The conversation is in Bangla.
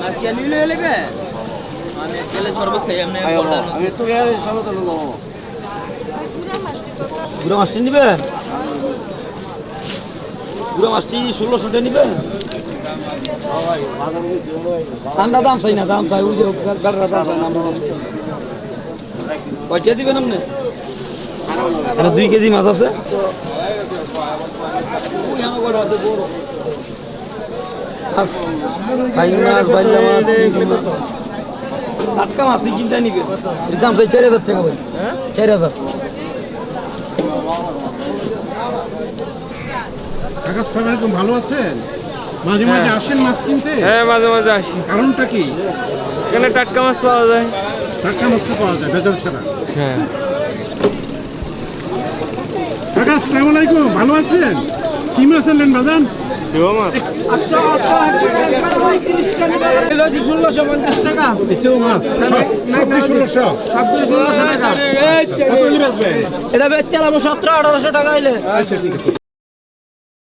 আজকে নিলে এলেবে মানে তেলে শরবত খাই আমি তো গেলে শরবত নেবো গুড়া মাছটি নিবে গুড়া মাছটি 1600 টাকা নিবে ঠান্ডা দাম চাই না দাম চাই ওই যে গাড়ির দাম চাই না আমরা দাম চাই কয়টা দিবেন আপনি এখানে 2 কেজি মাছ আছে টাটকা মাছ চিন্তা নিবে এর দাম চাই 4000 টাকা ভাই 4000 আকাশ সাহেব ভালো আছেন মাঝে মাঝে আসেন মাছ কিনতে হ্যাঁ মাঝে মাঝে আসি কারণটা কি এখানে টাটকা মাছ পাওয়া যায় টাটকা মাছ পাওয়া যায় ভেজাল ছাড়া হ্যাঁ আকাশ আসসালামু আলাইকুম ভালো আছেন কি মাছ আনলেন বাজান জিও মাছ কিলো 1650 টাকা কেউ মাছ সব 1600 টাকা কত হলে বেচবেন এটা বেচতে 1700-1800 টাকা হইলে আচ্ছা ঠিক আছে